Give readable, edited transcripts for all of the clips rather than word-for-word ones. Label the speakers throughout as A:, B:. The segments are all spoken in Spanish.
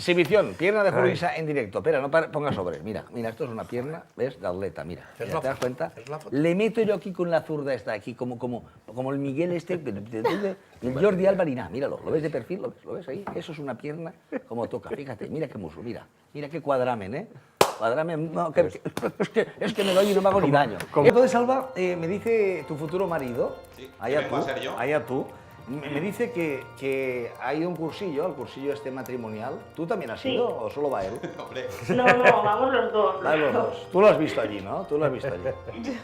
A: Exhibición, pierna de Julio Isa en directo. Espera, no pongas sobre. Mira, esto es una pierna, ¿ves? De atleta, mira. ¿Te das cuenta? Le meto yo aquí con la zurda esta, aquí, como el Miguel este, el Jordi Alba, míralo, ¿lo ves de perfil? ¿Lo ves ahí? Eso es una pierna como toca, fíjate, mira qué muslo, mira qué cuadramen, ¿eh? Cuadramen, no, es que me doy y no me hago ni daño. Entonces, Alba, me dice tu futuro marido, allá tú, me dice que ha ido un cursillo, el cursillo este matrimonial. ¿Tú también has ido o solo va él?
B: Hombre.
C: No, vamos los dos.
A: Los dos. Tú lo has visto allí, ¿no? Tú lo has visto allí.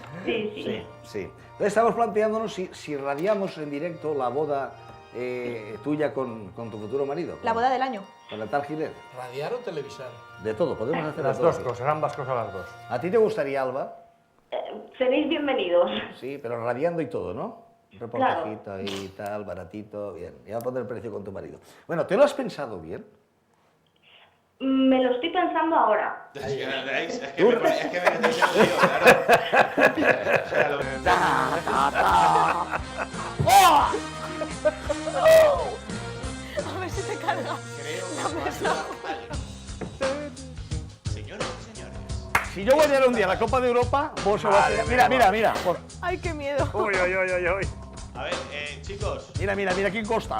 C: Sí.
A: Entonces estamos planteándonos si radiamos en directo la boda tuya con tu futuro marido.
D: La boda del año.
A: Con el tal Gilet.
E: ¿Radiar o televisar?
A: De todo, podemos hacer
F: Las dos cosas, ambas cosas las dos.
A: ¿A ti te gustaría, Alba?
C: Seréis bienvenidos.
A: Sí, pero radiando y todo, ¿no? Un reportajito ahí y tal, baratito, bien. Ya va a poner el precio con tu marido. Bueno, ¿te lo has pensado bien?
C: Me lo estoy pensando ahora.
B: Es que me metéis en el lío, claro.
D: A ver si te carga la mesa.
B: Señoras y señores.
A: Si yo voy a ir un día a la Copa de Europa, vos lo vas a hacer. Mira.
D: Ay, qué miedo.
A: Uy.
B: A ver, chicos.
A: Mira quién costa,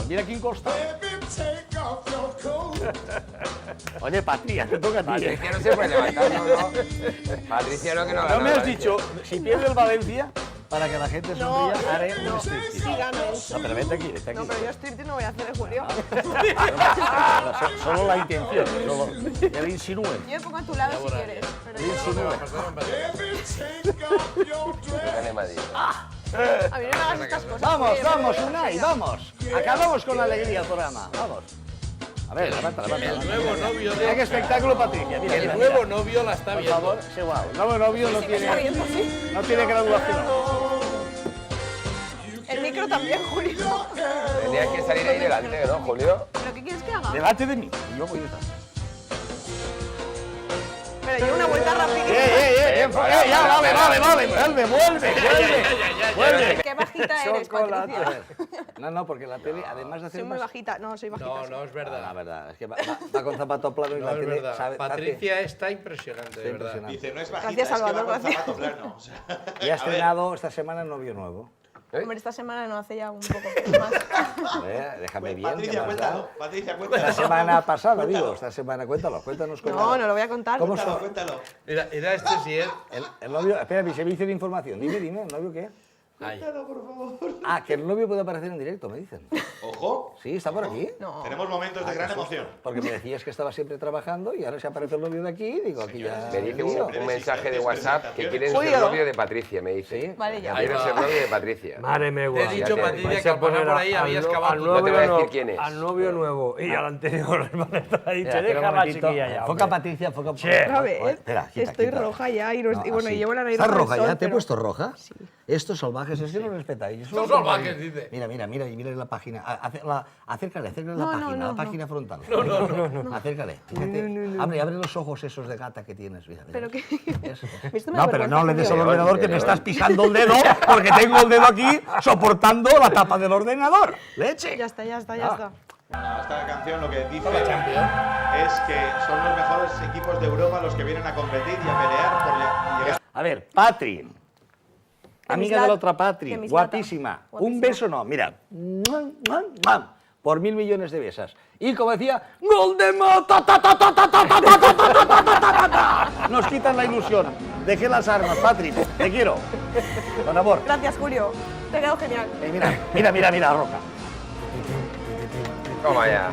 A: Oye, Patria, te toca a ti.
F: Patricia no se puede levantar, ¿no? Patricia no, que no gana.
A: No me has dicho, si pierde el Valencia, para que la gente sonría, haré un striptease.
D: Sí gana él.
A: No, pero vente aquí.
D: No, pero yo striptease no voy a hacer, Julio.
A: Solo la intención, que le insinúen.
D: Yo me pongo a tu lado si quieres. Pero a mí no me hagas estas cosas.
A: Vamos, Unai, vamos. Acabamos con alegría el programa, vamos. A ver, levanta.
E: El nuevo novio
A: Mira qué espectáculo, Patricia. Mira,
E: El nuevo novio la está
A: por
E: viendo.
A: favor, sí, guau. El nuevo novio no tiene graduación.
D: El micro también, Julio.
F: Tenías que salir ahí delante, ¿no, Julio?
D: ¿Pero qué quieres que haga?
A: Delante de mí. Y yo voy detrás.
D: Pero yo una vuelta rapidita.
A: Vuelve.
D: Qué bajita eres, Patricia.
A: No, porque la tele, además de hacer
D: Soy muy bajita. No, soy bajita.
E: No es verdad.
A: La verdad, es que va con zapato plano y
E: No
A: la
E: es
A: tele
E: verdad.
A: sabe...
E: Patricia está impresionante, de verdad.
A: impresionante.
B: Dice, no es bajita,
D: Gracias,
B: es que va
D: Salvador,
B: con
D: gracias.
B: zapato plano. O sea,
A: Y ha estrenado esta semana novio nuevo.
D: Hombre, esta semana no, hace ya un poco más.
A: Déjame bien.
B: Patricia,
A: ¿qué más
B: cuéntalo.
A: da?
B: Patricia,
A: Esta
B: cuéntalo.
A: semana pasada, digo, esta semana, cuéntanos cómo...
D: No lo voy a contar.
A: ¿Cómo
B: Cuéntalo.
E: Era este sí, ¿eh?
A: El novio, espera, mi servicio de información. Dime, ¿el novio qué?
E: Ahí.
A: Ah, que el novio puede aparecer en directo, me dicen.
B: Ojo,
A: Sí, está por aquí.
D: No.
B: tenemos momentos de gran emoción.
A: Porque me decías que estaba siempre trabajando y ahora se aparece el novio de aquí, digo, aquí ya...
F: Me dice
A: lío.
F: un mensaje de WhatsApp que quieren ser
D: Julio.
F: novio de Patricia, me dice.
A: Sí.
D: Vale, ya.
F: Quieren ser novio de Patricia.
G: Madre mía,
E: Te he dicho,
F: Ya te-
E: Patricia,
G: vais
E: que
G: a
E: al pasar
G: poner
E: por ahí habías cavado tu
F: No te voy a decir quién es.
G: al novio nuevo y al anterior van a estar ahí.
A: Espera, espera un
G: Deja la
A: momentito.
G: chiquilla ya.
A: Enfoca,
G: hombre.
A: Patricia, enfoca.
D: A ver,
A: Espera,
D: estoy roja ya y bueno,
A: así.
D: y llevo la nariz
A: ¿Estás
D: roja del
A: roja
D: sol,
A: ya? ¿Te he
D: pero-
A: puesto roja? Sí. Estos salvajes, es que no respetáis.
E: Estos salvajes, dice.
A: Mira, la página. Acércale
D: No,
A: la página frontal. No. Acércale. Fíjate. Abre los ojos esos de gata que tienes. Mira.
D: Pero que...
A: Eso.
D: Esto me da
A: No, pero
D: vergüenza,
A: no le des al
D: Julio.
A: ordenador que me estás pisando el dedo porque tengo el dedo aquí soportando la tapa del ordenador. ¡Leche!
D: Ya está.
B: Esta canción lo que dice es que son los mejores equipos de Europa los que vienen a competir y a pelear por llegar.
A: A ver, Patri. Amiga de la otra Patri,
D: de mis
A: guapísima.
D: lata.
A: Un
D: Guapísima.
A: beso no, mira. Por 1.000 millones de besas. Y como decía, ¡gol de Mota! Nos quitan la ilusión. Dejé las armas, Patri. Te quiero. Con amor.
D: Gracias, Julio. Te ha quedado genial.
A: Mira, Roca.
F: Toma ya.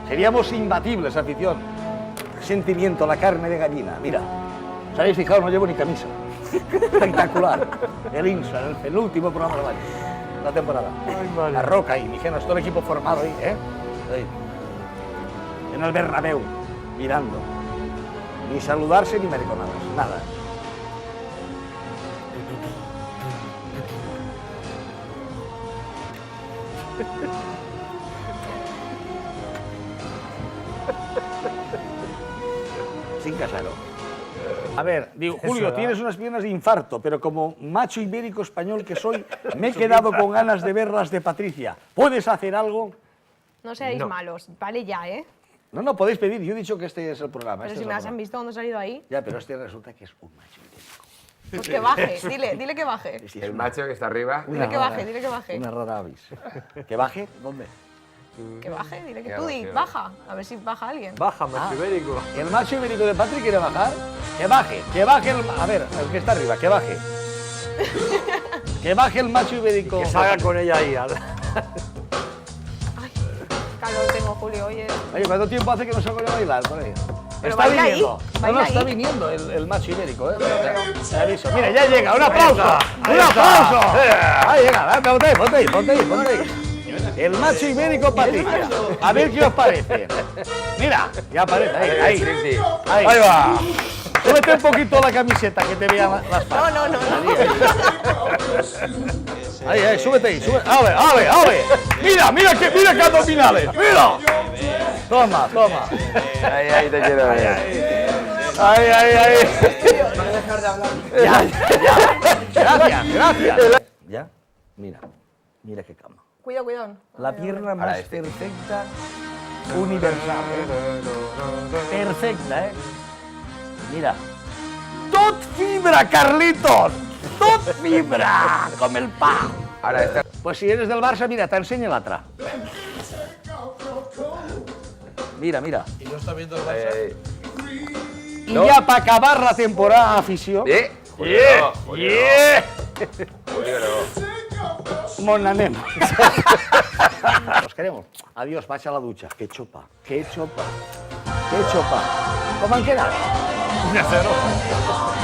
A: Seríamos imbatibles, afición. Sentimiento, la carne de gallina. Mira, ¿os habéis fijado? No llevo ni camisa. Espectacular. El INSA, el penúltimo programa del año. La temporada. La Roca y Migenos, todo el equipo formado ahí, ¿eh? Ahí. En el Bernabéu, mirando. Ni saludarse ni mariconadas, nada. Sin Casaro. A ver, digo, Julio, tienes unas piernas de infarto, pero como macho ibérico español que soy, me he quedado con ganas de ver las de Patricia. ¿Puedes hacer algo?
D: No seáis malos, vale ya, ¿eh?
A: No, podéis pedir. Yo he dicho que este es el programa.
D: Pero
A: este
D: si
A: es
D: me
A: el
D: las han
A: programa.
D: visto cuando he salido ahí,
A: Ya, pero este resulta que es un macho ibérico.
D: pues que baje, dile que baje.
A: Sí, es
F: El
A: una-
F: macho que está arriba.
D: Dile que baje, dile que baje.
A: Una rara avis. ¿Que baje? ¿Dónde?
D: Que baje, dile que
F: Qué
D: tú di,
F: gracioso.
D: baja, a ver si baja alguien.
G: Baja, macho ibérico.
A: ¿El macho ibérico de Patrick quiere bajar? Que baje el... A ver, el que está arriba, que baje. Que baje el macho ibérico.
G: Que salga con ella ahí.
D: Ay, calor tengo, Julio, oye.
A: Oye, ¿cuánto tiempo hace que no salgo yo a bailar por ahí?
D: Pero
A: Está
D: baila ahí,
A: viniendo.
D: baila
A: Está
D: ahí.
A: viniendo el macho ibérico, ¿eh? Te aviso. Mira, ya llega. ¡Un aplauso! ¡Un
G: está.
A: aplauso! Ahí llega. Ponte ahí. El macho ibérico Patricia. A ver qué os parece. Mira, ya aparece. Ahí.
F: Sí.
A: Ahí va. Súbete un poquito la camiseta que te vean las patas.
D: No.
A: Ahí, súbete ahí. ¡Ale! Mira que abdominales. ¡Mira! Toma.
F: Ahí te quiero ver.
A: Ahí. Ya. Gracias. Ya, mira qué cama.
D: Cuidado.
A: La pierna más
F: este.
A: perfecta, universal, ¿eh? Perfecta, ¿eh? Mira. ¡Tot fibra, Carlitos! ¡Tot fibra! ¡Como el pan!
F: Ahora esta.
A: Pues si eres del Barça, mira, te enseño la otra. Mira.
E: ¿Y no está viendo el Barça?
A: Y ya para acabar la temporada, afición,
F: Julio,
A: Monanem. Os queremos. Adiós, vaig a la ducha. Que chopa. ¿Cómo han quedado?
G: 1-0.